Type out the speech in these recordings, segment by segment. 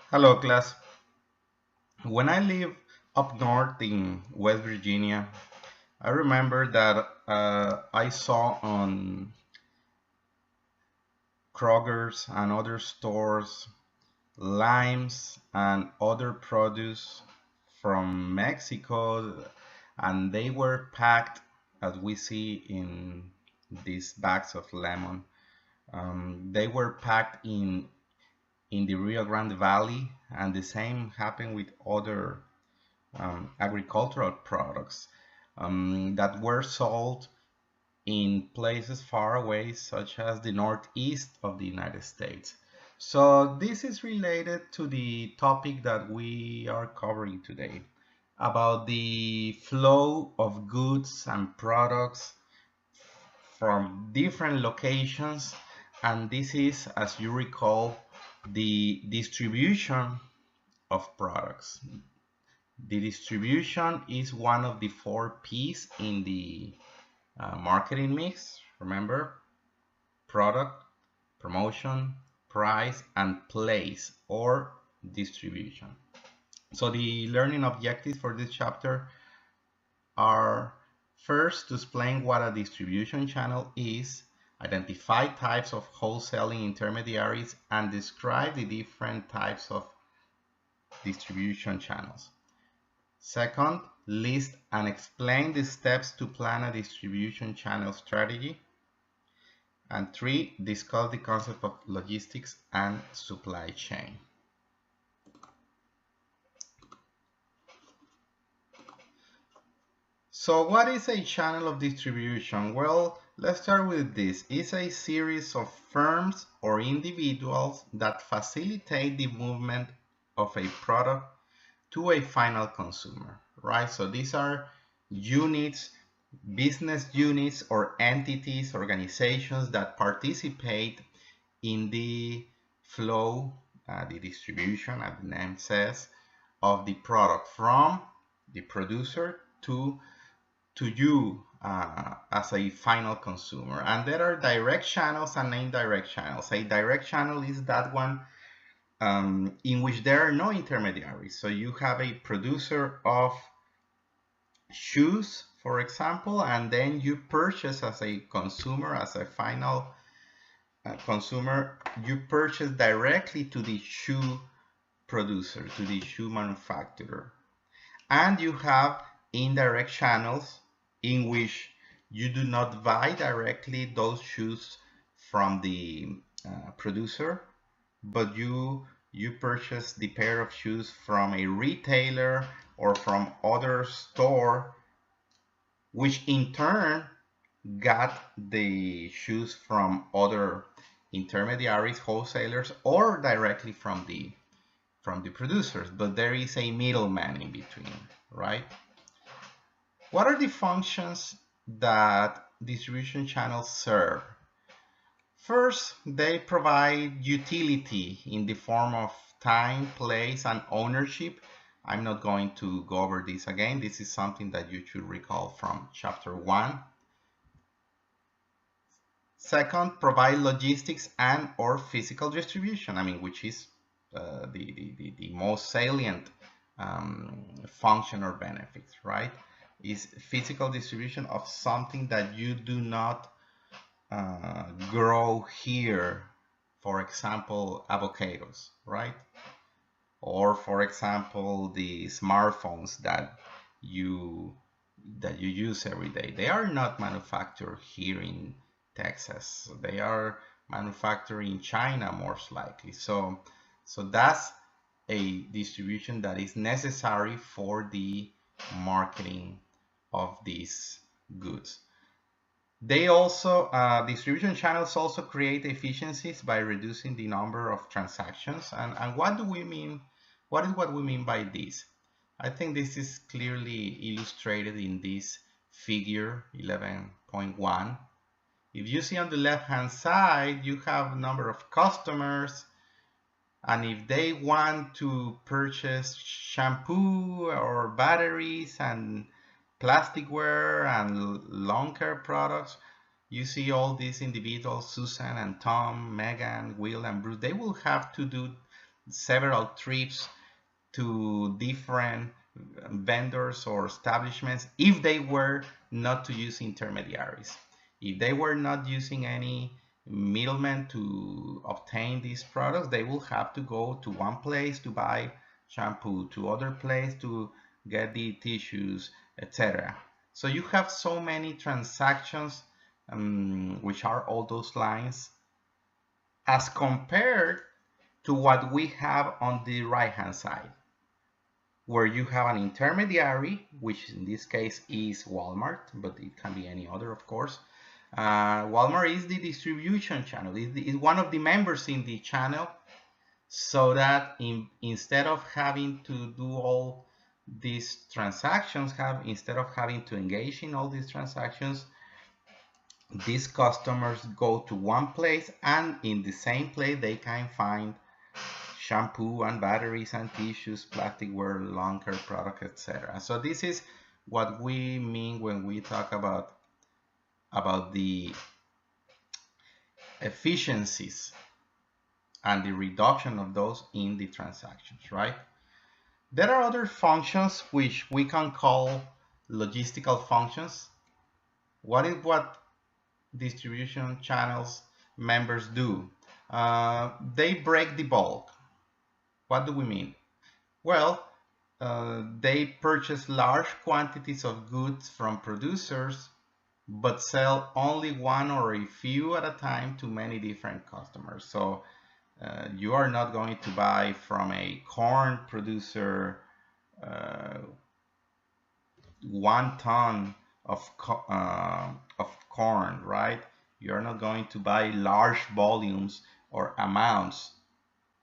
Hello, class. When I live up north in West Virginia, I remember that I saw on Kroger's and other stores limes and other produce from Mexico, and they were packed as we see in these bags of lemon. They were packed in the Rio Grande Valley, and the same happened with other agricultural products that were sold in places far away, such as the northeast of the United States. So this is related to the topic that we are covering today about the flow of goods and products from different locations. And this is, as you recall, the distribution of products. The distribution is one of the four P's in the marketing mix. Remember, product, promotion, price, and place or distribution. So the learning objectives for this chapter are first to explain what a distribution channel is, identify types of wholesaling intermediaries, and describe the different types of distribution channels. Second, list and explain the steps to plan a distribution channel strategy. And three, discuss the concept of logistics and supply chain. So what is a channel of distribution? Well, let's start with this. It's a series of firms or individuals that facilitate the movement of a product to a final consumer, right? So these are units, business units or entities, organizations that participate in the flow, the distribution, as the name says, of the product from the producer to you as a final consumer. And there are direct channels and indirect channels. A direct channel is that one in which there are no intermediaries. So you have a producer of shoes, for example, and then you purchase as a consumer, as a final consumer, you purchase directly to the shoe producer, to the shoe manufacturer. And you have indirect channels in which you do not buy directly those shoes from the producer, but you purchase the pair of shoes from a retailer or from other store, which in turn got the shoes from other intermediaries, wholesalers, or directly from the producers, but there is a middleman in between, right? What are the functions that distribution channels serve? First, they provide utility in the form of time, place, and ownership. I'm not going to go over this again. This is something that you should recall from chapter 1. Second, provide logistics and or physical distribution, which is the most salient function or benefits, right? Is physical distribution of something that you do not grow here. For example, avocados, right? Or for example, the smartphones that you use every day. They are not manufactured here in Texas. They are manufactured in China most likely. So that's a distribution that is necessary for the marketing of these goods. They also, distribution channels also create efficiencies by reducing the number of transactions. And what do we mean? What is what we mean by this? I think this is clearly illustrated in this figure 11.1. If you see on the left-hand side, you have number of customers, and if they want to purchase shampoo or batteries and plasticware and lawn care products, you see all these individuals, Susan and Tom, Megan, Will and Bruce, they will have to do several trips to different vendors or establishments if they were not to use intermediaries. If they were not using any middlemen to obtain these products, they will have to go to one place to buy shampoo, to other place to get the tissues, etc. So you have so many transactions, which are all those lines, as compared to what we have on the right hand side, where you have an intermediary, which in this case is Walmart, but it can be any other, of course. Walmart is the distribution channel, is one of the members in the channel, so that instead of having to do all these transactions, instead of having to engage in all these transactions, these customers go to one place, and in the same place they can find shampoo and batteries and tissues, plasticware, lawn care products, etc. So this is what we mean when we talk about the efficiencies and the reduction of those in the transactions, right? There are other functions which we can call logistical functions. What is what distribution channels members do? They break the bulk. What do we mean? Well, they purchase large quantities of goods from producers, but sell only one or a few at a time to many different customers. So you are not going to buy from a corn producer 1 ton of corn, right? You're not going to buy large volumes or amounts.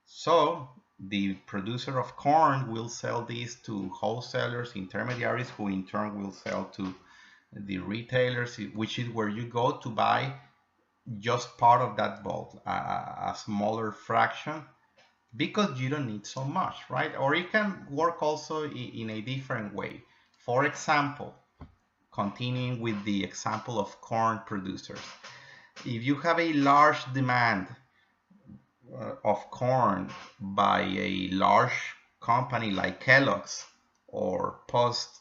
So the producer of corn will sell these to wholesalers, intermediaries, who in turn will sell to the retailers, which is where you go to buy just part of that bulk, a smaller fraction, because you don't need so much, right? Or it can work also in a different way. For example, continuing with the example of corn producers, if you have a large demand of corn by a large company like Kellogg's or Post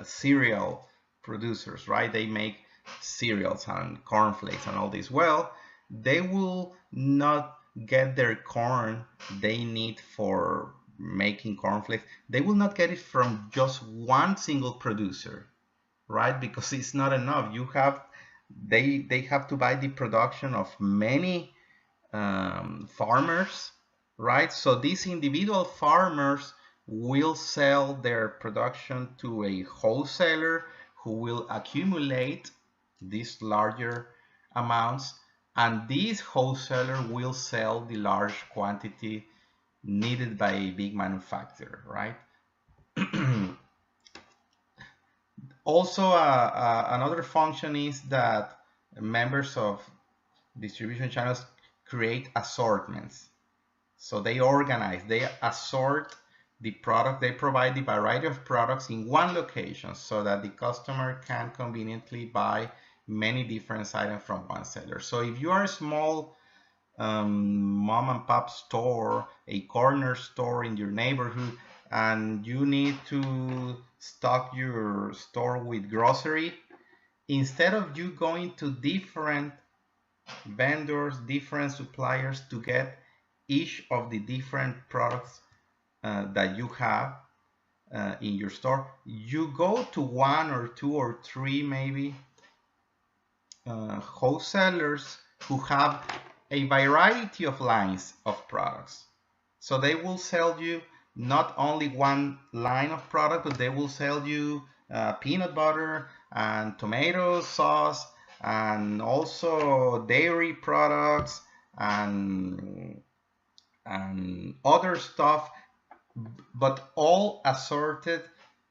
cereal producers, right? They make cereals and cornflakes and all this. Well, they will not get their corn they need for making cornflakes. They will not get it from just one single producer, right? Because it's not enough. They have to buy the production of many farmers, right? So these individual farmers will sell their production to a wholesaler who will accumulate these larger amounts, and this wholesaler will sell the large quantity needed by a big manufacturer, right? Also, another function is that members of distribution channels create assortments. So they organize, they assort the product, they provide the variety of products in one location so that the customer can conveniently buy many different items from one seller. So if you are a small mom and pop store, a corner store in your neighborhood, and you need to stock your store with grocery, instead of you going to different vendors, different suppliers to get each of the different products that you have in your store, you go to 1 or 2 or 3 maybe wholesalers who have a variety of lines of products. So they will sell you not only one line of product, but they will sell you peanut butter and tomato sauce, and also dairy products and other stuff, but all assorted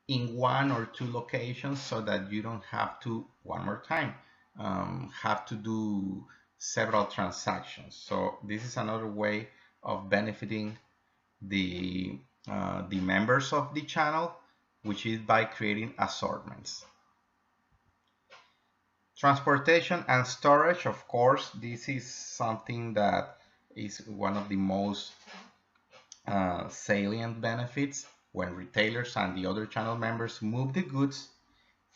in 1 or 2 locations, so that you don't have to, one more time, have to do several transactions. So this is another way of benefiting the members of the channel, which is by creating assortments. Transportation and storage, of course, this is something that is one of the most salient benefits when retailers and the other channel members move the goods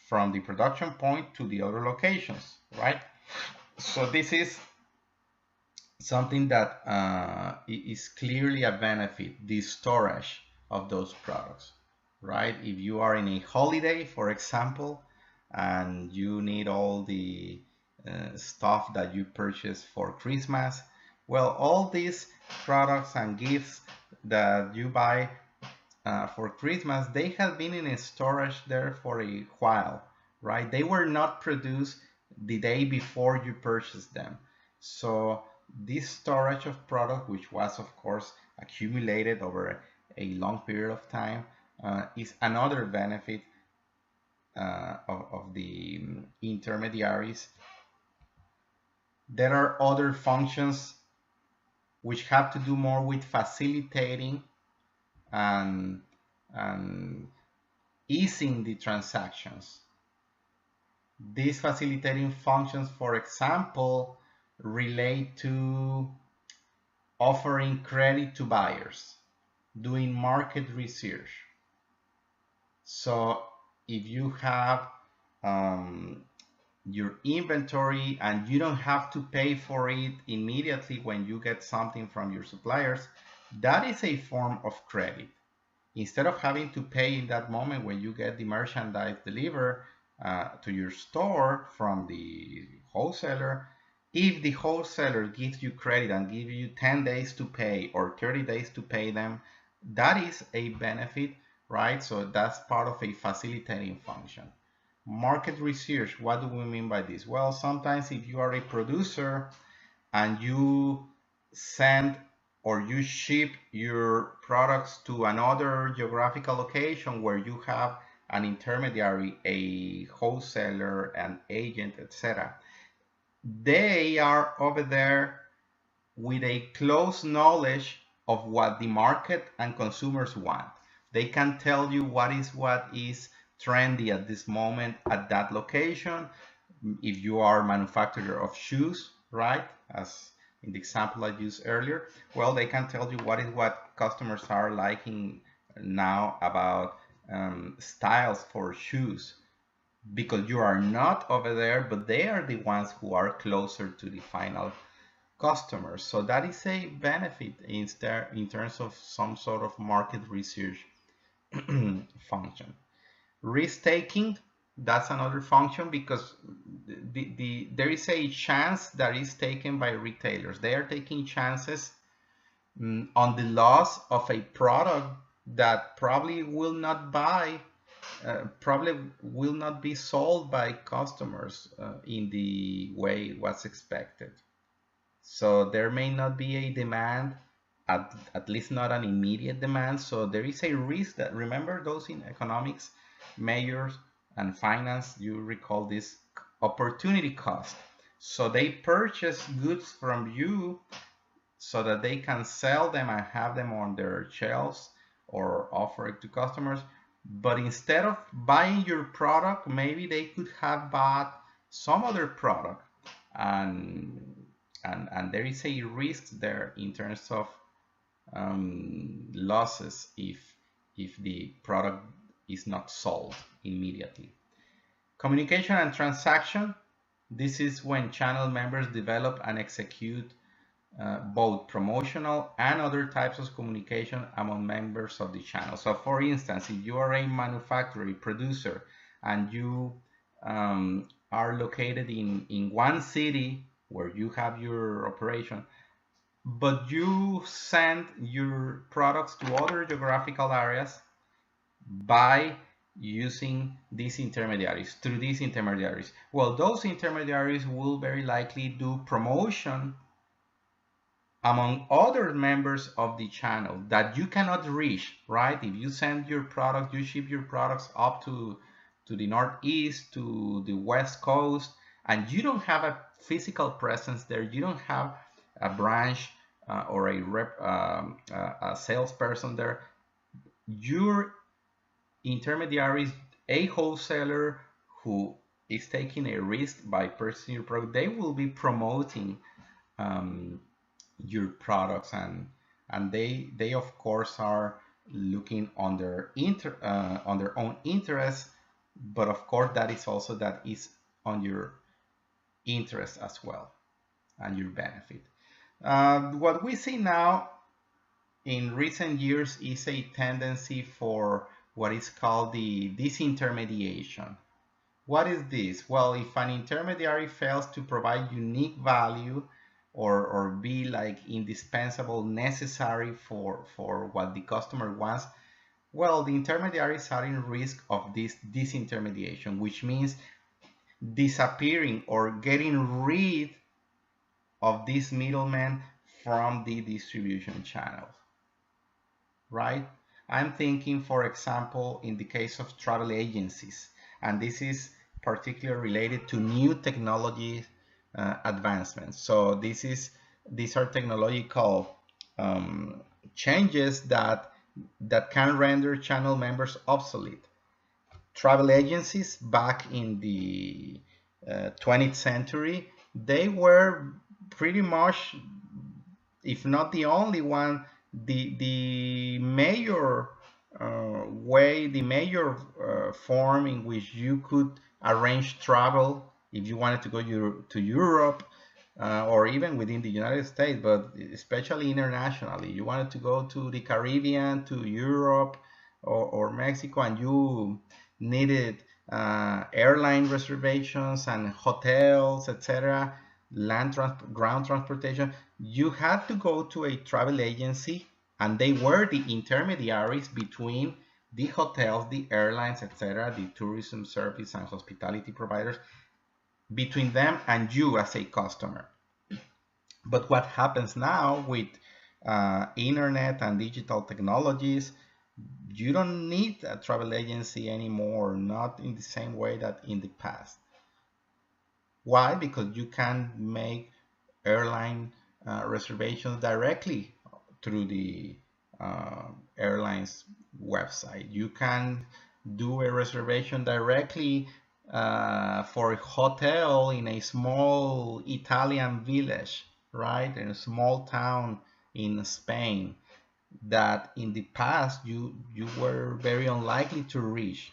from the production point to the other locations, right? So this is something that is clearly a benefit, the storage of those products, right? If you are in a holiday, for example, and you need all the stuff that you purchased for Christmas, well, all these products and gifts that you buy for Christmas, they have been in a storage there for a while, right? They were not produced the day before you purchased them. So this storage of product, which was of course accumulated over a long period of time, is another benefit of the intermediaries. There are other functions which have to do more with facilitating and, and easing the transactions. These facilitating functions, for example, relate to offering credit to buyers, doing market research. So if you have your inventory and you don't have to pay for it immediately when you get something from your suppliers, that is a form of credit. Instead of having to pay in that moment when you get the merchandise delivered to your store from the wholesaler, if the wholesaler gives you credit and gives you 10 days to pay or 30 days to pay them, that is a benefit, right? So that's part of a facilitating function. Market research, what do we mean by this? Well, sometimes if you are a producer and you send or you ship your products to another geographical location where you have an intermediary, a wholesaler, an agent, etc. They are over there with a close knowledge of what the market and consumers want. They can tell you what is trendy at this moment at that location. If you are a manufacturer of shoes, right, as in the example I used earlier, well, they can tell you what customers are liking now about styles for shoes, because you are not over there, but they are the ones who are closer to the final customers. So that is a benefit in terms of some sort of market research function. Risk taking, that's another function, because there is a chance that is taken by retailers. They are taking chances on the loss of a product that probably will not be sold by customers in the way it was expected. So there may not be a demand, at least not an immediate demand. So there is a risk that, remember those in economics measures and finance, you recall this opportunity cost. So they purchase goods from you so that they can sell them and have them on their shelves or offer it to customers. But instead of buying your product, maybe they could have bought some other product, and there is a risk there in terms of losses if the product is not sold immediately. Communication and transaction. This is when channel members develop and execute both promotional and other types of communication among members of the channel. So for instance, if you are a manufacturer, producer, and you are located in one city where you have your operation, but you send your products to other geographical areas by using these intermediaries, through these intermediaries. Well, those intermediaries will very likely do promotion among other members of the channel that you cannot reach, right? If you send your product, you ship your products up to the Northeast, to the West Coast, and you don't have a physical presence there, you don't have a branch or a salesperson there, your intermediary is a wholesaler who is taking a risk by purchasing your product. They will be promoting your products, and they of course are looking on their on their own interests, but of course that is also that is on your interest as well and your benefit. What we see now in recent years is a tendency for what is called the disintermediation. What is this? Well, if an intermediary fails to provide unique value or be like indispensable, necessary for what the customer wants, well, the intermediaries are in risk of this disintermediation, which means disappearing or getting rid of these middlemen from the distribution channels, right? I'm thinking, for example, in the case of travel agencies, and this is particularly related to new technology advancements. So these are technological changes that can render channel members obsolete. Travel agencies back in the 20th century, they were pretty much, if not the only one, the major way, the major form in which you could arrange travel if you wanted to go to Europe or even within the United States, but especially internationally. You wanted to go to the Caribbean, to Europe or Mexico, and you needed airline reservations and hotels, etc., ground transportation. You had to go to a travel agency, and they were the intermediaries between the hotels, the airlines, etc., the tourism service and hospitality providers, between them and you as a customer. But what happens now with internet and digital technologies, you don't need a travel agency anymore, not in the same way that in the past. Why? Because you can make airline reservations directly through the airline's website. You can do a reservation directly for a hotel in a small Italian village, right? In a small town in Spain that in the past you were very unlikely to reach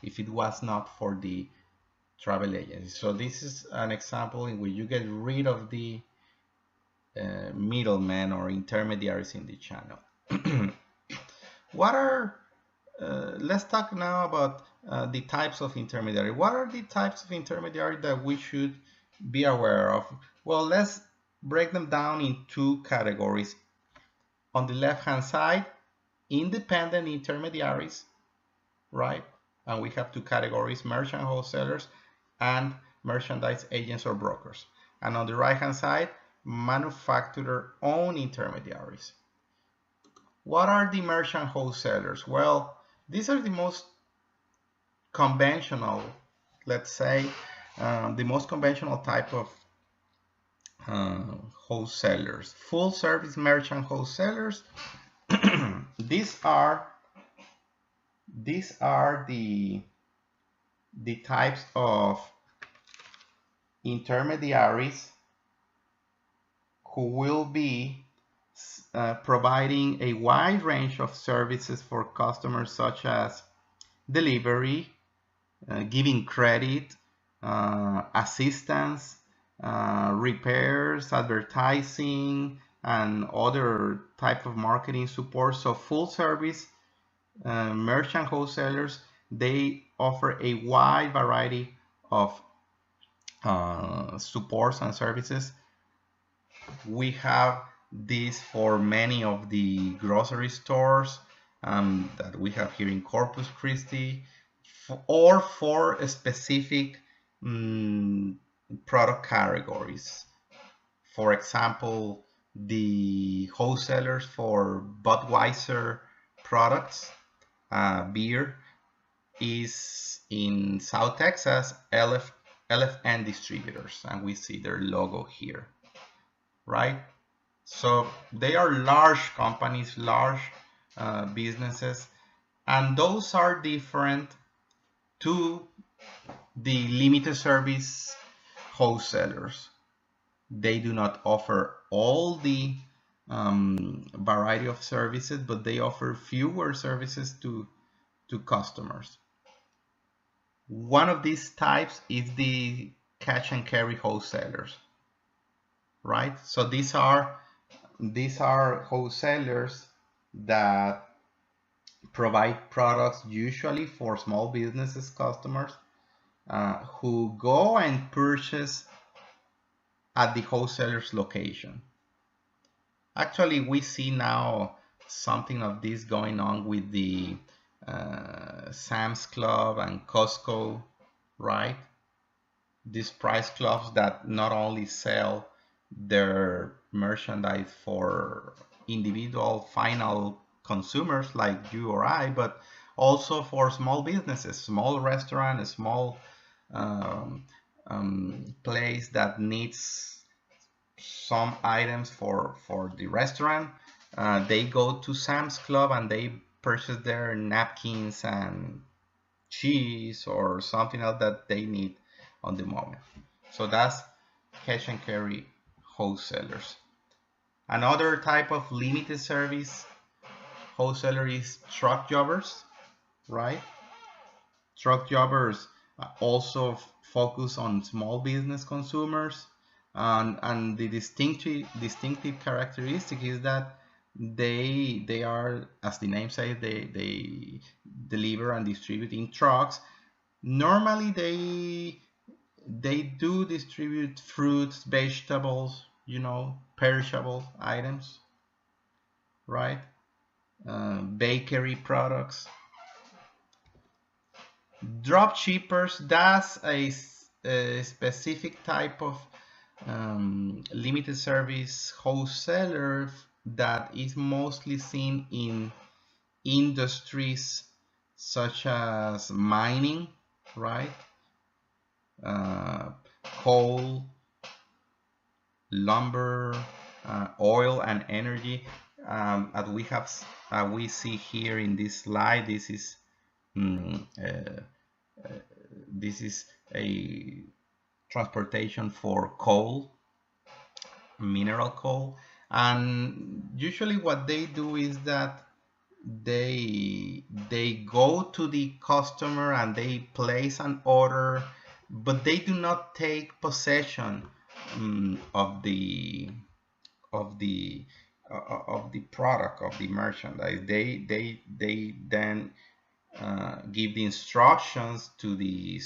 if it was not for the travel agency. So this is an example in which you get rid of the middlemen or intermediaries in the channel. What are let's talk now about the types of intermediary. What are the types of intermediary that we should be aware of? Well, let's break them down in two categories. On the left hand side, independent intermediaries, right? And we have two categories: merchant wholesalers and merchandise agents or brokers. And on the right hand side, manufacturer owned intermediaries. What are the merchant wholesalers? Well, these are the most conventional, let's say, the most conventional type of wholesalers. Full service merchant wholesalers. These are the types of intermediaries who will be providing a wide range of services for customers, such as delivery, giving credit, assistance, repairs, advertising, and other type of marketing support. So full service merchant wholesalers, they offer a wide variety of supports and services. We have this for many of the grocery stores that we have here in Corpus Christi, or for a specific product categories. For example, the wholesalers for Budweiser products, beer, is in South Texas, LFN Distributors, and we see their logo here, right? So they are large companies, large businesses, and those are different to the limited service wholesalers. They do not offer all the variety of services, but they offer fewer services to customers. One of these types is the cash and carry wholesalers, right? So these are wholesalers that provide products usually for small businesses customers who go and purchase at the wholesaler's location. Actually, we see now something of this going on with the Sam's Club and Costco, right? These price clubs that not only sell their merchandise for individual final consumers like you or I, but also for small businesses, small restaurant, a small place that needs some items for the restaurant. They go to Sam's Club and they purchase their napkins and cheese or something else that they need on the moment. So that's cash and carry wholesalers. Another type of limited service wholesaler is truck jobbers, right? Truck jobbers also focus on small business consumers, and the distinctive characteristic is that they are, as the name says, they deliver and distribute in trucks. Normally they do distribute fruits, vegetables, perishable items, right? Bakery products. Drop shippers, that's a specific type of limited service wholesaler that is mostly seen in industries such as mining, right? Coal, lumber, oil, and energy. As we see here in this slide, this is a transportation for coal, mineral coal, and usually what they do is that they go to the customer and they place an order, but they do not take possession of the product, of the merchandise. They then give the instructions to the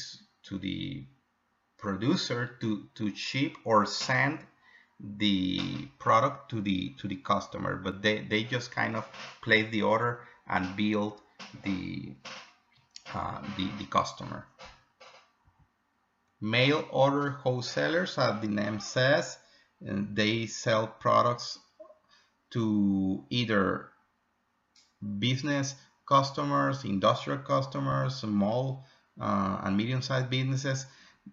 producer to ship or send the product to the customer, but they just kind of place the order and bill the customer. Mail order wholesalers, as the name says, they sell products to either business customers, industrial customers, small and medium-sized businesses,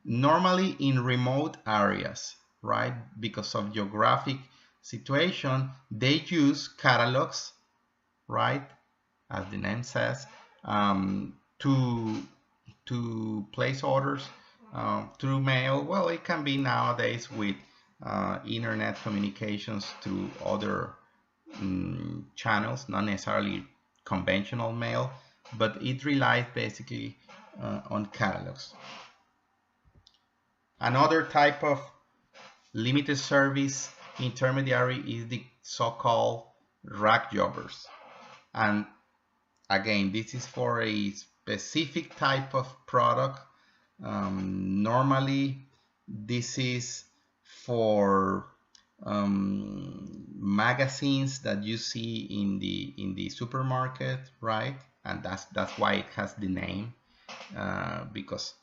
normally in remote areas, right? Because of geographic situation, they use catalogs, right, as the name says, to place orders through mail. Well, it can be nowadays with internet communications through other channels, not necessarily conventional mail, but it relies basically on catalogs. Another type of limited service intermediary is the so-called rack jobbers. And again, this is for a specific type of product. Normally, this is for magazines that you see in the supermarket, right? And that's why it has the name, because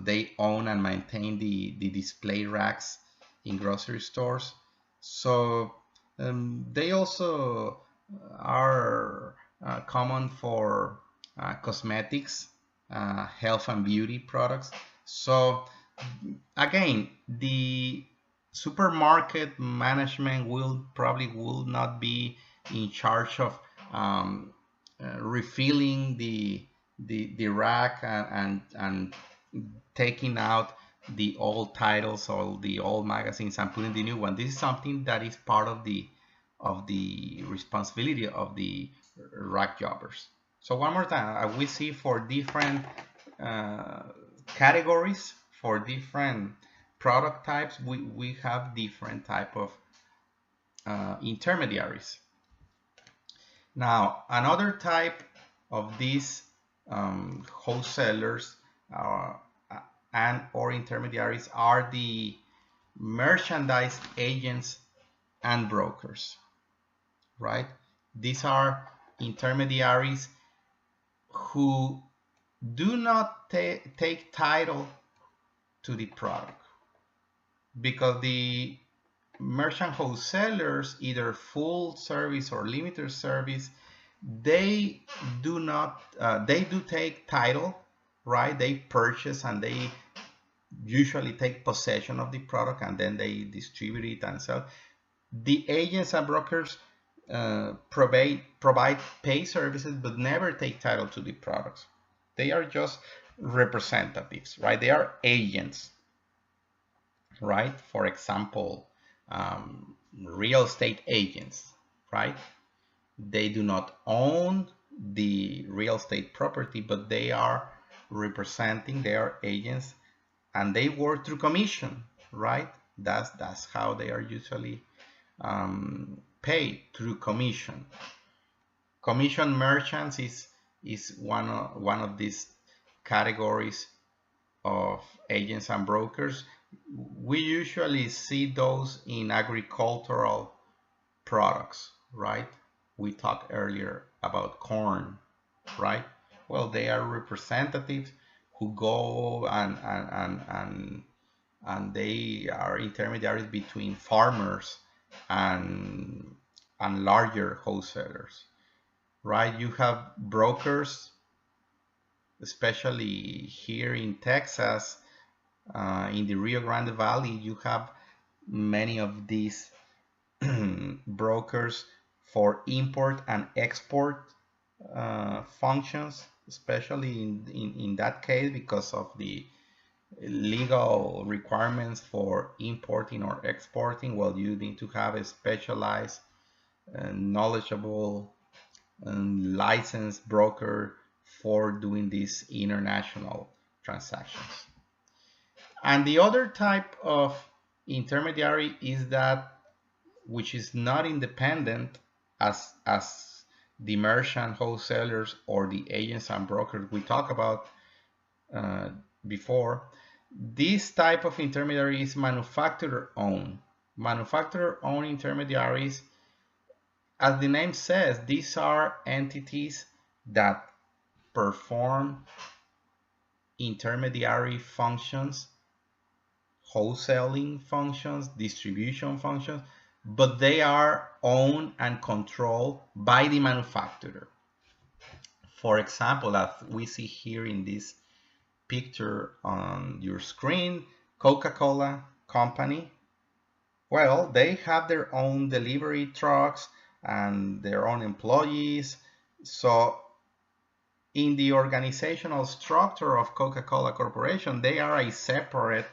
they own and maintain the display racks in grocery stores. So they also are common for cosmetics, health and beauty products. So again, the supermarket management will not be in charge of refilling the rack and taking out the old titles or the old magazines and putting the new one. This is something that is part of the responsibility of the rack jobbers. So one more time, we see for different uh, categories, for different product types, we have different type of intermediaries. Now, another type of these wholesalers uh, and or intermediaries are the merchandise agents and brokers, right? These are intermediaries who do not take title to the product, because the merchant wholesalers, either full service or limited service, they do not they do take title, right? They purchase and they usually take possession of the product, and then they distribute it and sell. The agents and brokers provide pay services but never take title to the products. They are just representatives, right? They are agents, right? For example, real estate agents, right? They do not own the real estate property, but they are representing, they are agents, and they work through commission, right? That's how they are usually paid, through commission. Commission merchants is one of these categories of agents and brokers. We usually see those in agricultural products, right? We talked earlier about corn, right? Well, they are representatives who go and they are intermediaries between farmers and larger wholesalers, right? You have brokers, especially here in Texas, in the Rio Grande Valley. You have many of these brokers for import and export functions, especially in that case, because of the legal requirements for importing or exporting. Well, you need to have a specialized and knowledgeable and licensed broker for doing these international transactions. And the other type of intermediary is that which is not independent as the merchant wholesalers or the agents and brokers we talked about before. This type of intermediary is manufacturer owned. Manufacturer owned intermediaries, as the name says, these are entities that perform intermediary functions, wholesaling functions, distribution functions, but they are owned and controlled by the manufacturer. For example, as we see here in this picture on your screen, Coca-Cola company, well, they have their own delivery trucks and their own employees. So in the organizational structure of Coca-Cola Corporation, they are a separate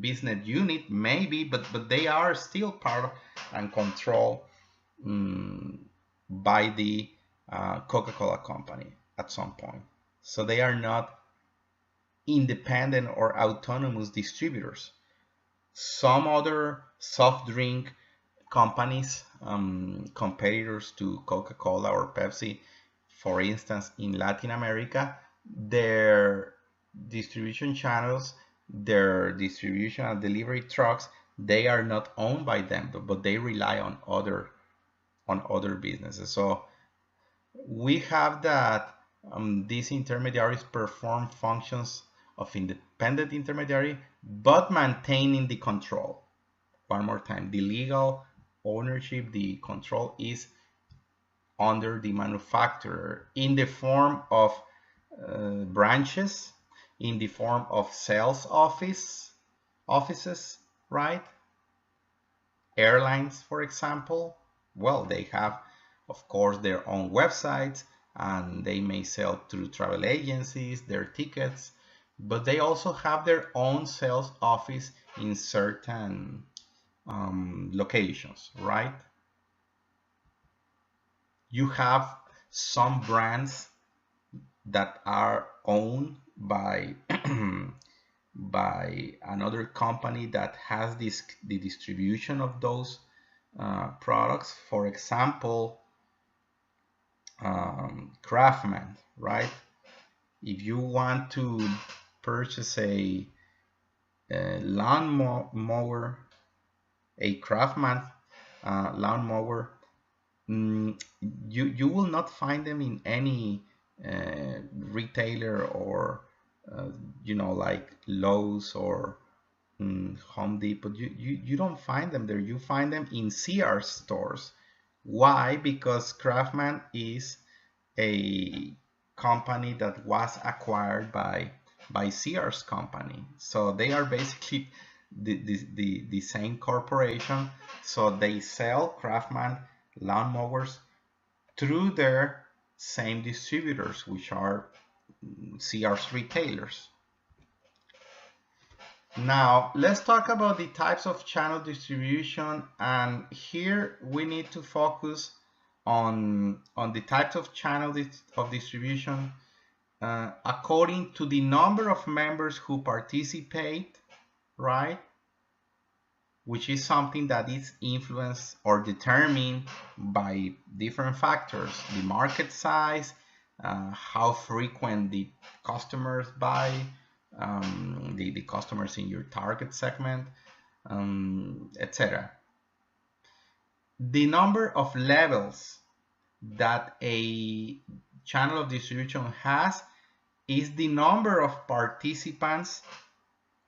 business unit, maybe, but they are still part of and controlled by the Coca-Cola company at some point. So they are not independent or autonomous distributors. Some other soft drink companies, competitors to Coca-Cola or Pepsi, for instance, in Latin America, their distribution channels, their distribution and delivery trucks, they are not owned by them, but they rely on other businesses. So we have that these intermediaries perform functions of independent intermediary, but maintaining the control. One more time, the legal ownership, the control is under the manufacturer in the form of branches, in the form of sales offices, right? Airlines, for example, well, they have, of course, their own websites. and they may sell through travel agencies their tickets, but they also have their own sales office in certain locations, right? You have some brands that are owned by by another company that has the distribution of those products. For example, Craftsman, right? If you want to purchase a lawn mower, a Craftsman lawn mower, you will not find them in any retailer or like Lowe's or Home Depot. You don't find them there. You find them in Sears stores. Why? Because Craftsman is a company that was acquired by Sears company. So they are basically the same corporation. So they sell Craftsman lawnmowers through their same distributors, which are Sears retailers. Now, let's talk about the types of channel distribution, and here we need to focus on the types of channel of distribution according to the number of members who participate, right? Which is something that is influenced or determined by different factors: the market size, how frequent the customers buy, the customers in your target segment, etc. The number of levels that a channel of distribution has is the number of participants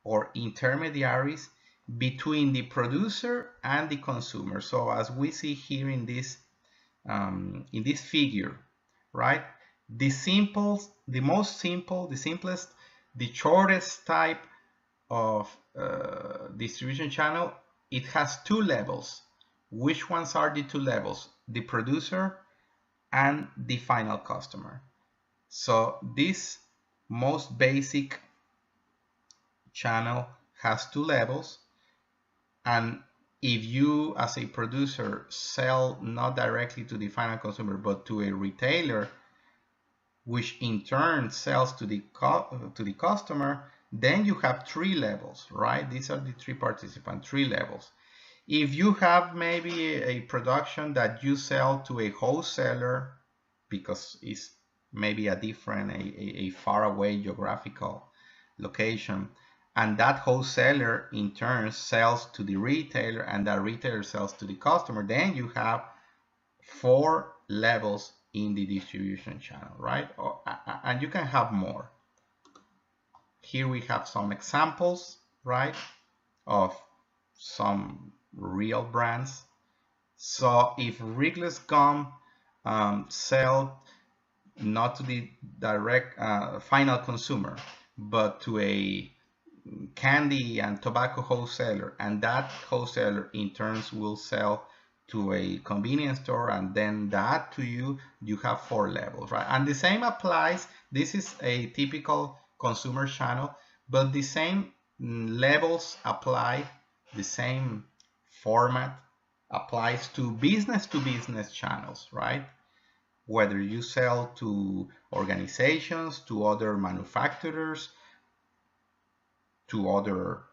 or intermediaries between the producer and the consumer. So as we see here in this figure, right? The simplest, the shortest type of distribution channel, it has two levels. Which ones are the two levels? The producer and the final customer. So this most basic channel has two levels, and if you as a producer sell not directly to the final consumer but to a retailer, which in turn sells to the customer, then you have three levels, right? These are the three participants, three levels. If you have maybe a production that you sell to a wholesaler because it's maybe a different, a far away geographical location, and that wholesaler in turn sells to the retailer and that retailer sells to the customer, then you have four levels in the distribution channel, right? And you can have more. Here we have some examples, right, of some real brands. So if Wrigley's gum sell not to the direct final consumer, but to a candy and tobacco wholesaler, and that wholesaler in turns will sell to a convenience store, and then that to you, you have four levels, right? And the same applies. This is a typical consumer channel, but the same levels apply, the same format applies to business channels, right? Whether you sell to organizations, to other manufacturers, to other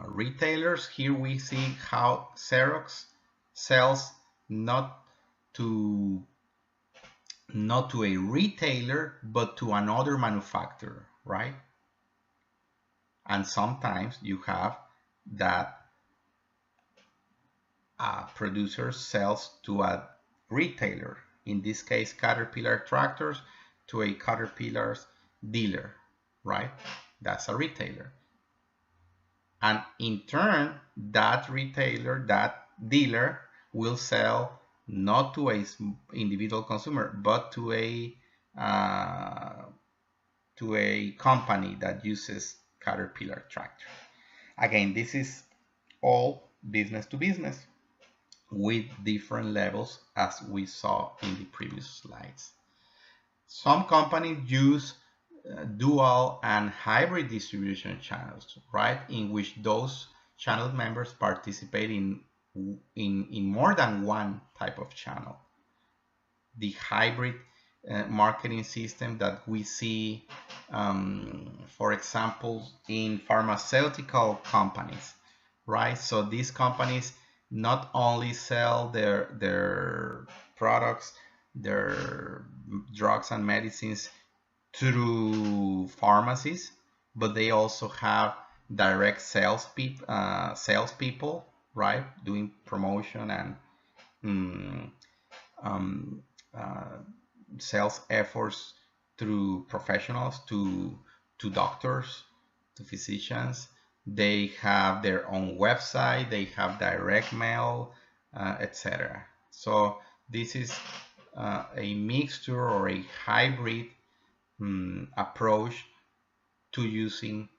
retailers. Here we see how Xerox sells not to a retailer, but to another manufacturer, right? And sometimes you have that a producer sells to a retailer, in this case Caterpillar tractors, to a Caterpillar's dealer, right? That's a retailer. And in turn, that retailer, that dealer will sell not to a individual consumer, but to a company that uses Caterpillar tractor. Again, this is all business to business. with different levels, as we saw in the previous slides. Some companies use dual and hybrid distribution channels, right, in which those channel members participate in more than one type of channel. The hybrid marketing system that we see, for example, in pharmaceutical companies, right? So these companies not only sell their products, their drugs and medicines through pharmacies, but they also have direct salespeople, right, doing promotion and um, um, uh, sales efforts through professionals, to doctors, to physicians. They have their own website, they have direct mail, etc. So this is a mixture or a hybrid approach to using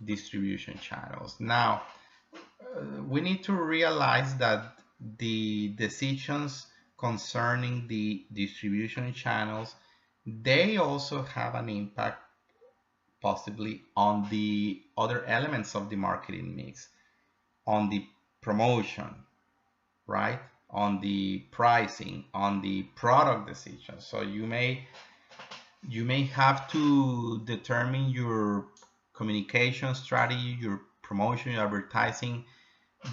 distribution channels. Now, we need to realize that the decisions concerning the distribution channels, they also have an impact possibly on the other elements of the marketing mix, on the promotion, right? On the pricing, on the product decisions. So you may have to determine your communication strategy, your promotion, your advertising,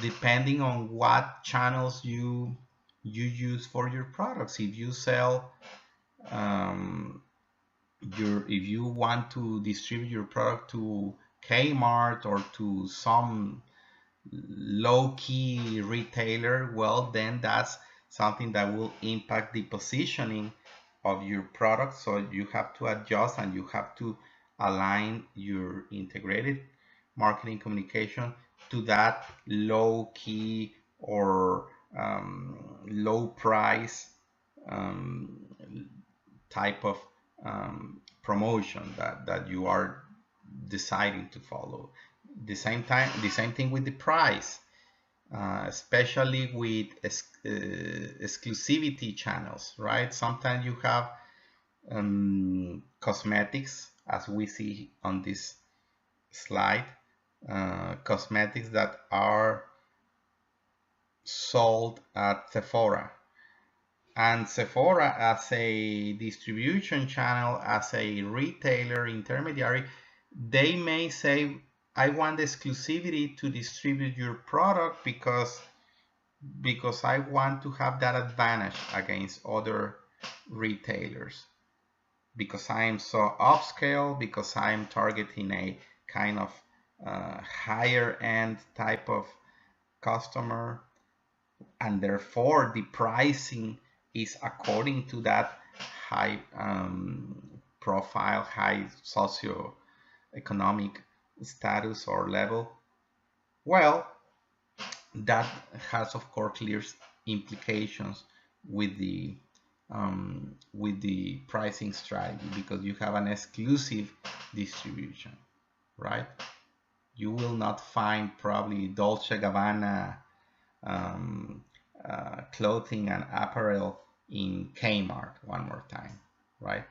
depending on what channels you use for your products. If you sell if you want to distribute your product to Kmart or to some low-key retailer, well, then that's something that will impact the positioning of your product. So you have to adjust and you have to align your integrated marketing communication to that low-key or low price um, type of promotion that you are deciding to follow. The same thing with the price, especially with exclusivity channels, right? Sometimes you have cosmetics, as we see on this slide, cosmetics that are sold at Sephora. And Sephora, as a distribution channel, as a retailer intermediary, they may say, I want exclusivity to distribute your product because I want to have that advantage against other retailers, because I'm so upscale, because I'm targeting a kind of higher end type of customer, and therefore the pricing is according to that high profile, high socio-economic status or level. Well, that has of course clear implications with the pricing strategy, because you have an exclusive distribution, right? You will not find probably Dolce Gabbana clothing and apparel in Kmart one more time, right?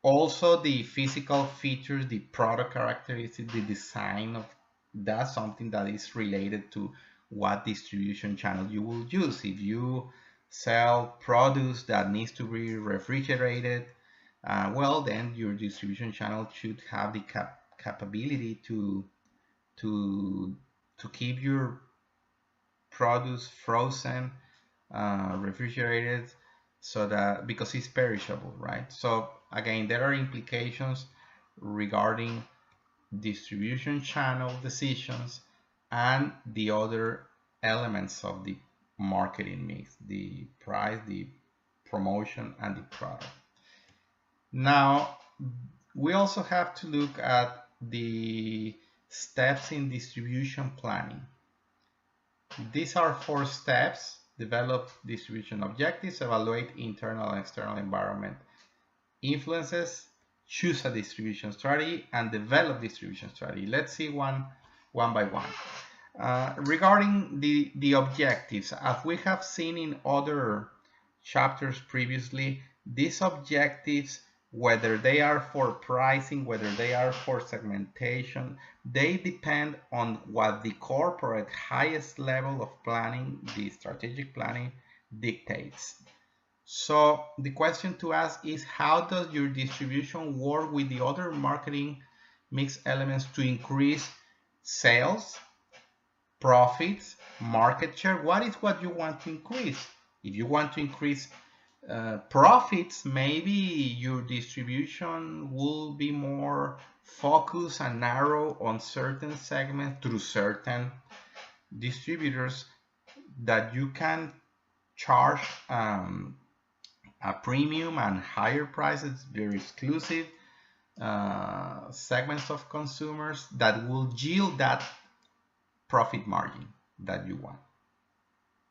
Also, the physical features, the product characteristics, the design of that's something that is related to what distribution channel you will use. If you sell produce that needs to be refrigerated, well, then your distribution channel should have the capability to keep your produce frozen, refrigerated, so that, because it's perishable, right? So again, there are implications regarding distribution channel decisions and the other elements of the marketing mix, the price, the promotion, and the product. Now, we also have to look at the steps in distribution planning. These are 4 steps: develop distribution objectives, evaluate internal and external environment influences, choose a distribution strategy, and develop distribution strategy. Let's see one by one. Regarding the objectives, as we have seen in other chapters previously, these objectives, whether they are for pricing, whether they are for segmentation, they depend on what the corporate highest level of planning, the strategic planning, dictates. So the question to ask is, how does your distribution work with the other marketing mix elements to increase sales, profits, market share? What is what you want to increase? If you want to increase profits, maybe your distribution will be more focused and narrow on certain segments through certain distributors that you can charge a premium and higher prices, very exclusive segments of consumers that will yield that profit margin that you want.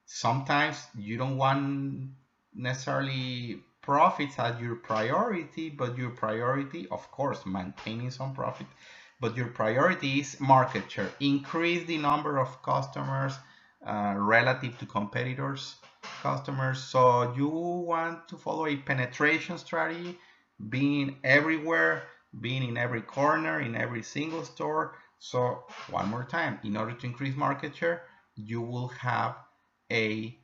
Sometimes you don't want necessarily profits as your priority, but your priority, of course, maintaining some profit, but your priority is market share. Increase the number of customers relative to competitors' customers. So you want to follow a penetration strategy, being everywhere, being in every corner, in every single store. So one more time, in order to increase market share, you will have a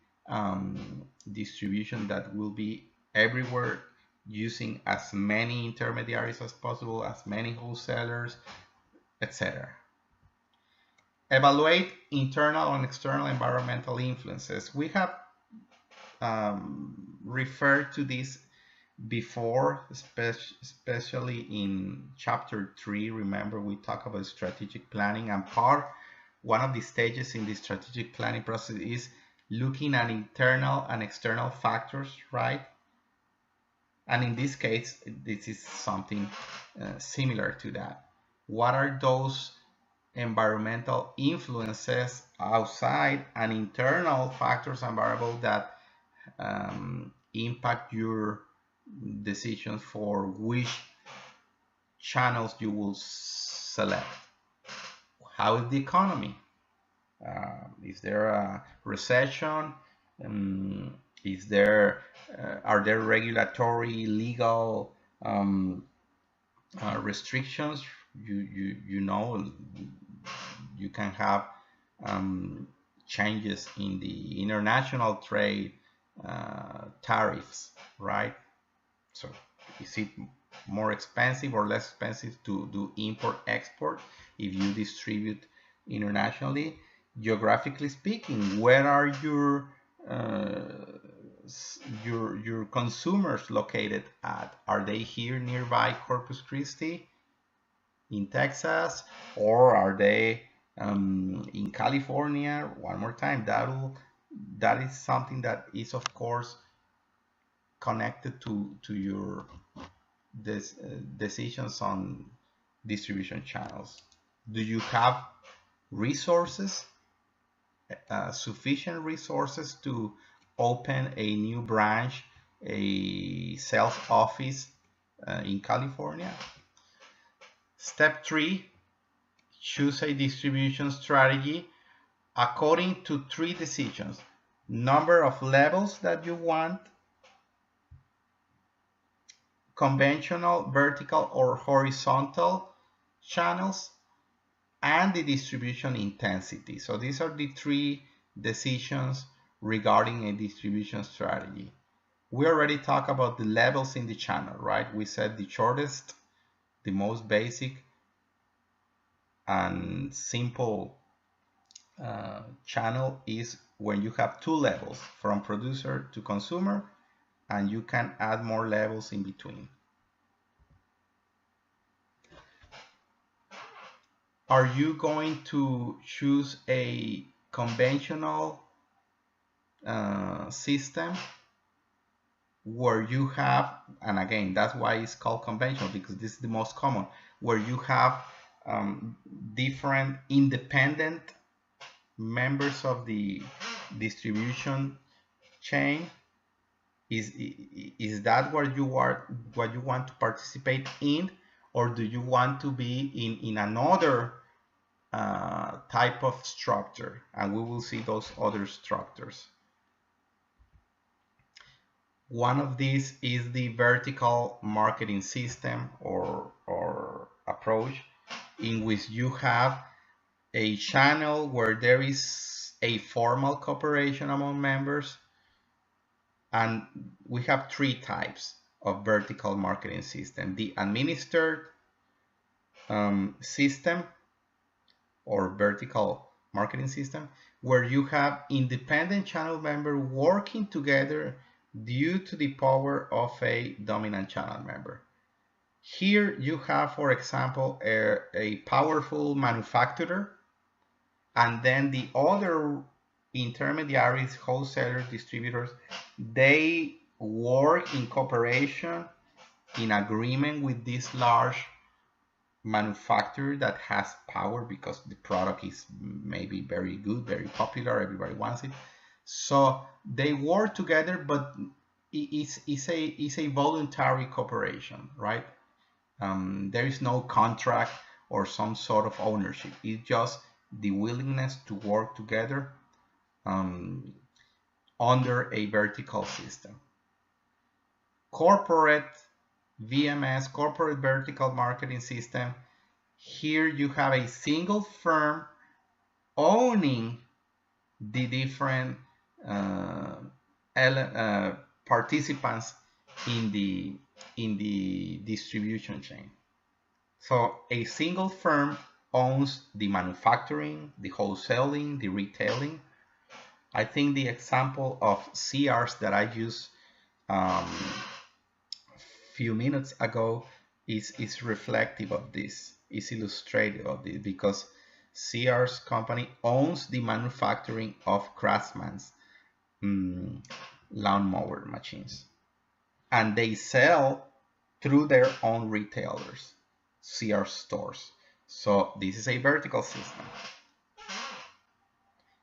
distribution that will be everywhere, using as many intermediaries as possible, as many wholesalers, etc. Evaluate internal and external environmental influences. We have referred to this before, especially in chapter 3. Remember, we talk about strategic planning, and one of the stages in the strategic planning process is looking at internal and external factors, right? And in this case, this is something similar to that. What are those environmental influences outside and internal factors and variables that impact your decisions for which channels you will select? How is the economy? Is there a recession? Are there regulatory, legal restrictions? You know, you can have changes in the international trade tariffs, right? So is it more expensive or less expensive to do import-export if you distribute internationally? Geographically speaking, where are your consumers located at? Are they here nearby Corpus Christi in Texas, or are they in California? One more time, that is something that is, of course, connected to your decisions on distribution channels. Do you have resources, sufficient resources to open a new branch, a sales office in California? Step 3, choose a distribution strategy according to 3 decisions: number of levels that you want, conventional, vertical, or horizontal channels, and the distribution intensity. So these are the 3 decisions regarding a distribution strategy. We already talked about the levels in the channel, right? We said the shortest, the most basic and simple channel is when you have 2 levels, from producer to consumer, and you can add more levels in between. Are you going to choose a conventional system where you have, and again, that's why it's called conventional, because this is the most common, where you have different independent members of the distribution chain? Is that what you want to participate in, or do you want to be in another type of structure, and we will see those other structures. One of these is the vertical marketing system or approach, in which you have a channel where there is a formal cooperation among members, and we have three types of vertical marketing system: the administered system or vertical marketing system, where you have independent channel members working together due to the power of a dominant channel member. Here you have, for example, a powerful manufacturer, and then the other intermediaries, wholesalers, distributors, they work in cooperation, in agreement with this large manufacturer that has power because the product is maybe very good, very popular, everybody wants it. So they work together, but it's a voluntary cooperation, right? There is no contract or some sort of ownership. It's just the willingness to work together under a vertical system. Corporate VMS, corporate vertical marketing system. Here you have a single firm owning the different participants in the distribution chain. So a single firm owns the manufacturing, the wholesaling, the retailing. I think the example of Sears that I used few minutes ago is reflective of this, is illustrative of this, because Sears company owns the manufacturing of Craftsman's lawnmower machines, and they sell through their own retailers, Sears stores. So this is a vertical system.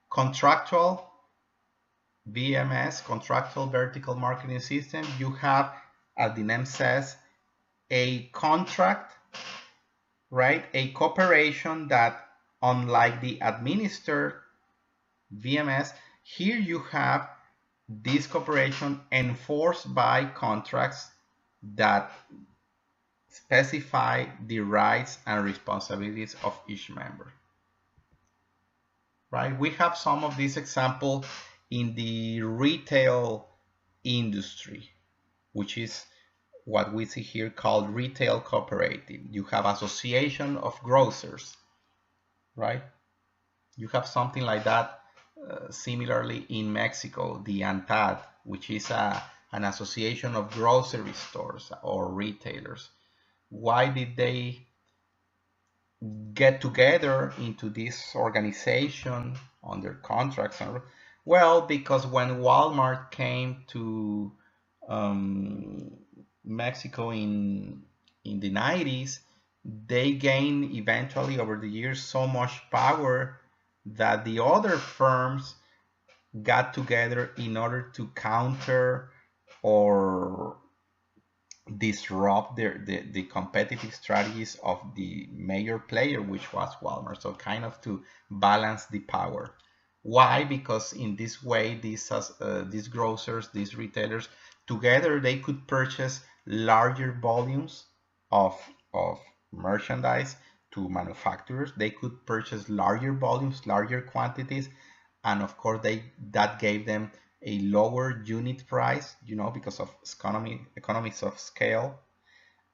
Contractual VMS, contractual vertical marketing system, you have, as the name says, a contract, right? A cooperation that, unlike the administered VMS, here you have this cooperation enforced by contracts that specify the rights and responsibilities of each member, right? We have some of these examples in the retail industry, which is what we see here called retail cooperative. You have association of grocers, right? You have something like that similarly in Mexico, the ANTAD, which is an association of grocery stores or retailers. Why did they get together into this organization under contracts? Well, because when Walmart came to Mexico in the 90s, they gained eventually over the years so much power that the other firms got together in order to counter or disrupt the competitive strategies of the major player, which was Walmart. So kind of to balance the power. Why? Because in this way, these grocers, these retailers, together they could purchase larger volumes of merchandise to manufacturers. They could purchase larger volumes, larger quantities, and of course that gave them a lower unit price, because of economies of scale,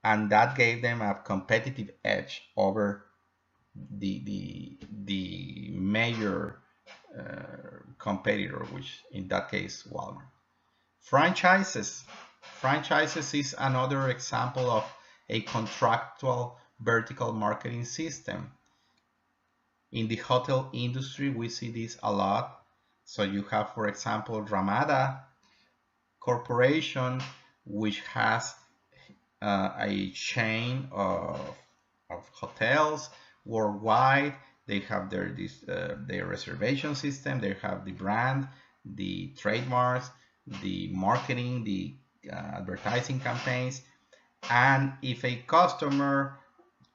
and that gave them a competitive edge over the major competitor, which in that case Walmart. Franchises is another example of a contractual vertical marketing system. In the hotel industry, we see this a lot. So you have, for example, Ramada Corporation, which has a chain of hotels worldwide. They have their reservation system, they have the brand, the trademarks, the marketing, the advertising campaigns. And if a customer,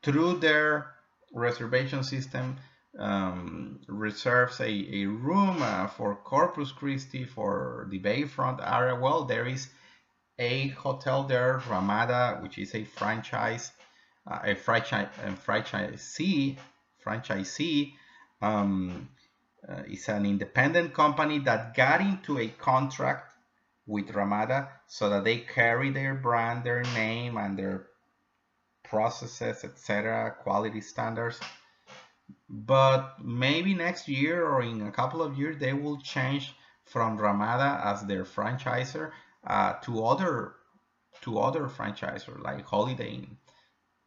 through their reservation system, reserves a room for Corpus Christi, for the Bayfront area. Well, there is a hotel there, Ramada, which is a franchisee. It's an independent company that got into a contract with Ramada so that they carry their brand, their name, and their processes, etc., quality standards. But maybe next year or in a couple of years, they will change from Ramada as their franchisor to other franchisor like Holiday Inn.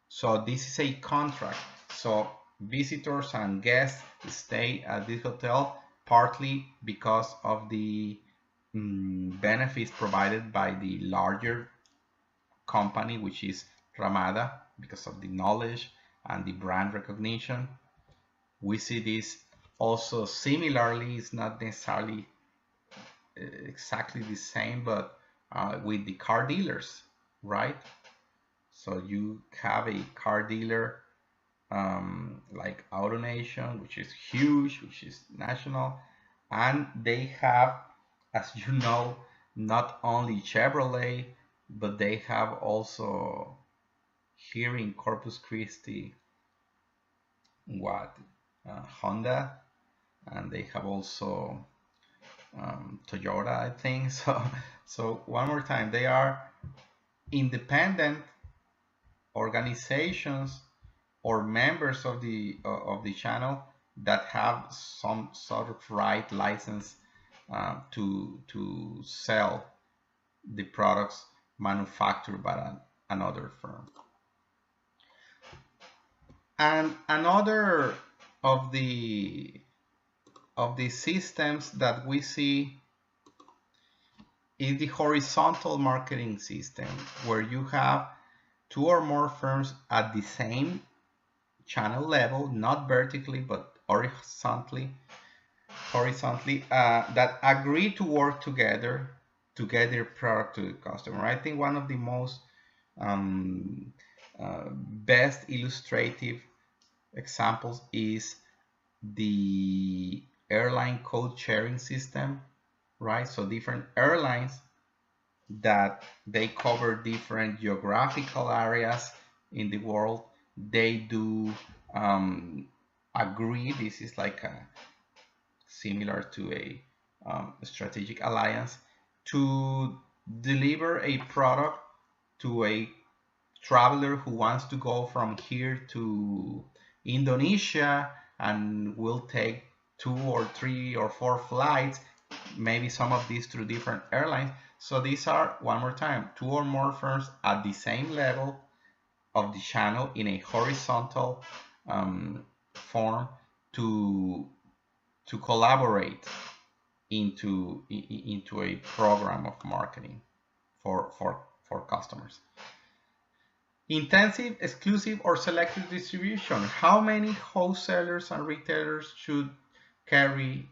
So this is a contract. So visitors and guests stay at this hotel partly because of the benefits provided by the larger company, which is Ramada, because of the knowledge and the brand recognition. We see this also similarly. It's not necessarily exactly the same, but with the car dealers, right? So you have a car dealer like AutoNation, which is huge, which is national, and they have, as you know, not only Chevrolet, but they have also here in Corpus Christi Honda, and they have also Toyota, I think. So one more time, they are independent organizations or members of the channel that have some sort of right license to sell the products manufactured by another firm. And another of the systems that we see is the horizontal marketing system, where you have two or more firms at the same channel level, not vertically but horizontally, that agree to work together to get their product to the customer. I think one of the most best illustrative examples is the airline code sharing system, right? So different airlines that they cover different geographical areas in the world, they do agree. This is like similar to a strategic alliance to deliver a product to a traveler who wants to go from here to Indonesia and will take 2 or 3 or 4 flights, maybe some of these through different airlines. So these are, one more time, 2 or more firms at the same level of the channel in a horizontal form to collaborate into a program of marketing for customers. Intensive, exclusive, or selective distribution. How many wholesalers and retailers should carry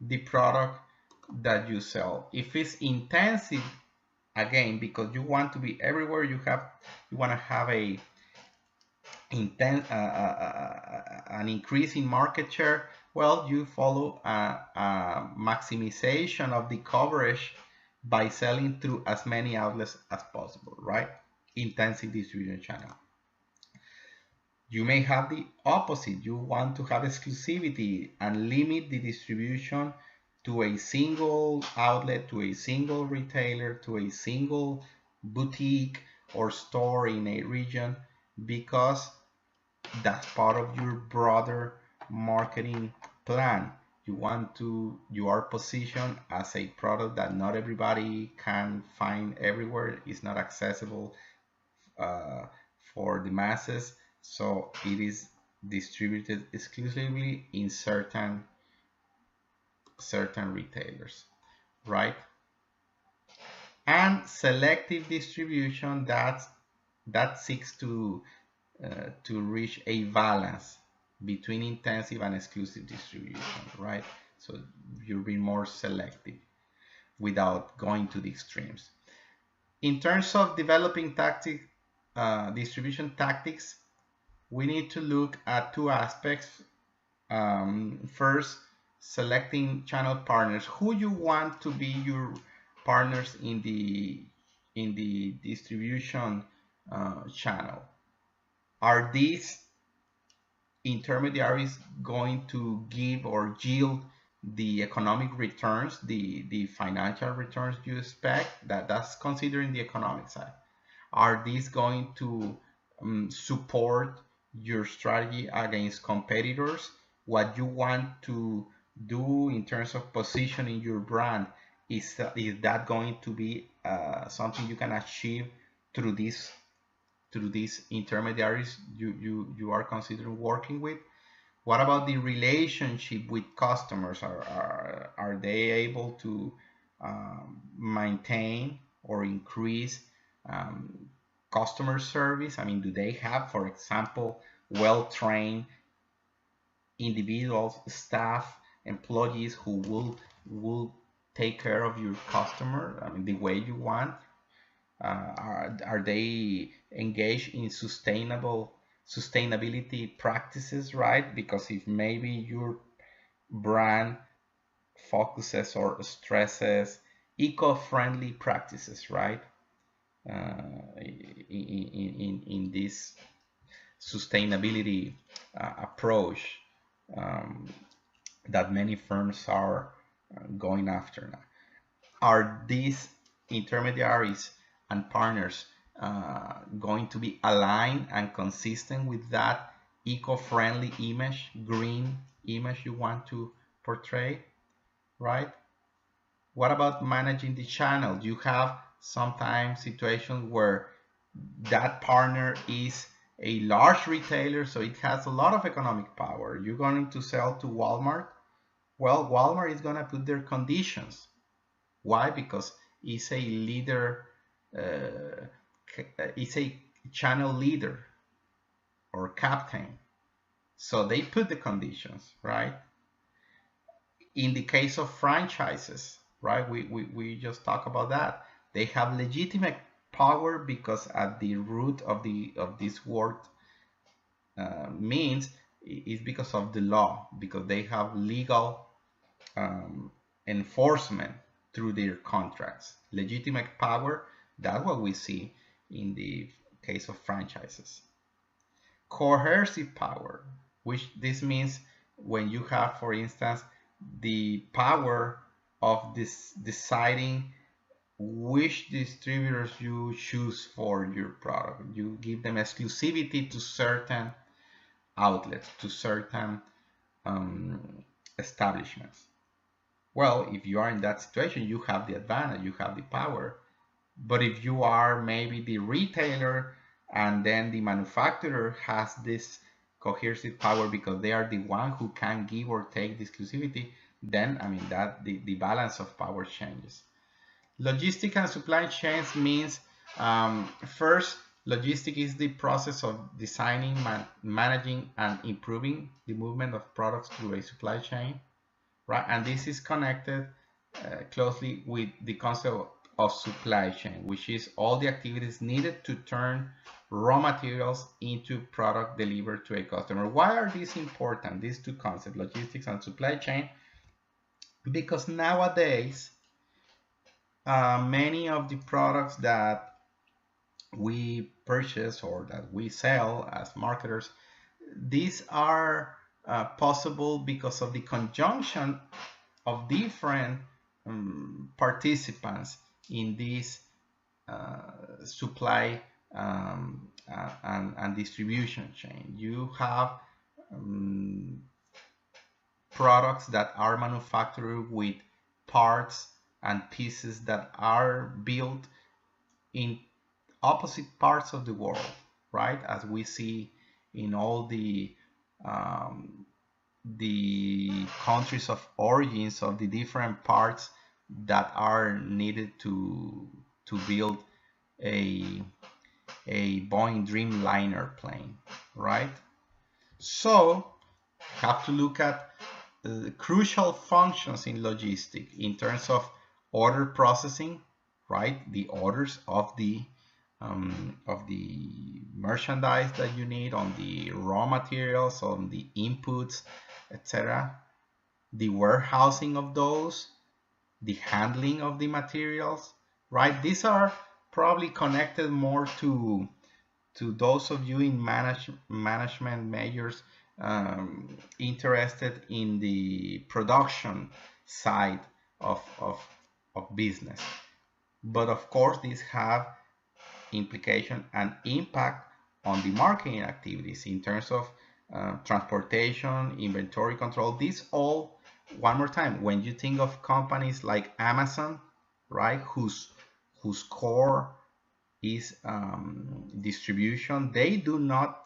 the product that you sell? If it's intensive, again, because you want to be everywhere, you want to have an increase in market share. Well, you follow a maximization of the coverage by selling through as many outlets as possible, right? Intensive distribution channel. You may have the opposite. You want to have exclusivity and limit the distribution to a single outlet, to a single retailer, to a single boutique or store in a region, because that's part of your broader marketing plan. You are positioned as a product that not everybody can find everywhere. It's not accessible for the masses, so it is distributed exclusively in certain retailers, right? And selective distribution that seeks to reach a balance between intensive and exclusive distribution, right? So you're being more selective without going to the extremes. In terms of developing distribution tactics, we need to look at two aspects. First, selecting channel partners. Who you want to be your partners in the distribution channel? Are these intermediaries going to give or yield the economic returns, the financial returns you expect? That's considering the economic side. Are these going to support your strategy against competitors? What you want to do in terms of positioning your brand, is that going to be something you can achieve through these intermediaries you are considering working with? What about the relationship with customers? Are they able to maintain or increase customer service? I mean, do they have, for example, well-trained individuals, staff, employees who will take care of your customer, I mean, the way you want? Are they engaged in sustainability practices, right? Because if maybe your brand focuses or stresses eco-friendly practices, right? In this sustainability approach that many firms are going after now. Are these intermediaries and partners going to be aligned and consistent with that eco-friendly image, green image you want to portray, right? What about managing the channel? You have sometimes situations where that partner is a large retailer, so it has a lot of economic power. You're going to sell to Walmart. Well, Walmart is going to put their conditions. Why? Because it's a leader, it's a channel leader or captain. So they put the conditions, right? In the case of franchises, right? We just talk about that. They have legitimate power because at the root of this word means is because of the law, because they have legal enforcement through their contracts. Legitimate power, that's what we see in the case of franchises. Coercive power, which this means when you have, for instance, the power of deciding which distributors you choose for your product. You give them exclusivity to certain outlets, to certain establishments. Well, if you are in that situation, you have the advantage, you have the power. But if you are maybe the retailer and then the manufacturer has this coercive power because they are the one who can give or take the exclusivity, then I mean that the balance of power changes. Logistic and supply chains means first, logistic is the process of designing, managing, and improving the movement of products through a supply chain, right? And this is connected closely with the concept of supply chain, which is all the activities needed to turn raw materials into product delivered to a customer. Why are these important, these two concepts, logistics and supply chain? Because nowadays, many of the products that we purchase or that we sell as marketers, these are possible because of the conjunction of different participants in this supply and distribution chain. You have products that are manufactured with parts and pieces that are built in opposite parts of the world, right? As we see in all the countries of origins of the different parts that are needed to build a Boeing Dreamliner plane, right? So have to look at crucial functions in logistics in terms of order processing, right? The orders of the of the merchandise that you need, on the raw materials, on the inputs, etc. The warehousing of those, the handling of the materials, right? These are probably connected more to those of you in management majors interested in the production side of business. But of course, these have implication and impact on the marketing activities in terms of transportation, inventory control. These all, one more time, when you think of companies like Amazon, right, whose core is distribution, they do not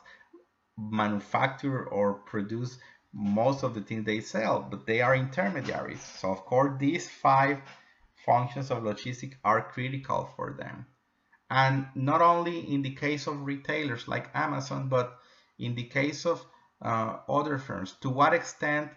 manufacture or produce most of the things they sell, but they are intermediaries. So of course, these 5 functions of logistics are critical for them. And not only in the case of retailers like Amazon, but in the case of other firms, to what extent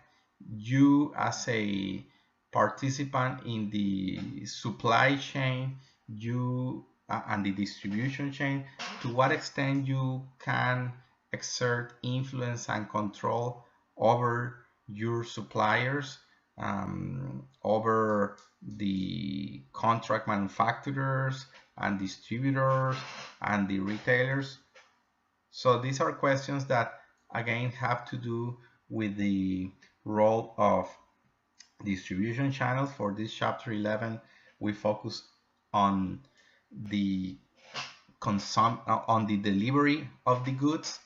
you as a participant in the supply chain, you and the distribution chain, to what extent you can exert influence and control over your suppliers, over the contract manufacturers and distributors and the retailers. So these are questions that again have to do with the role of distribution channels. For this chapter 11, we focus on the on the delivery of the goods.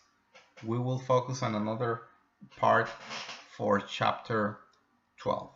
We will focus on another part for chapter 12.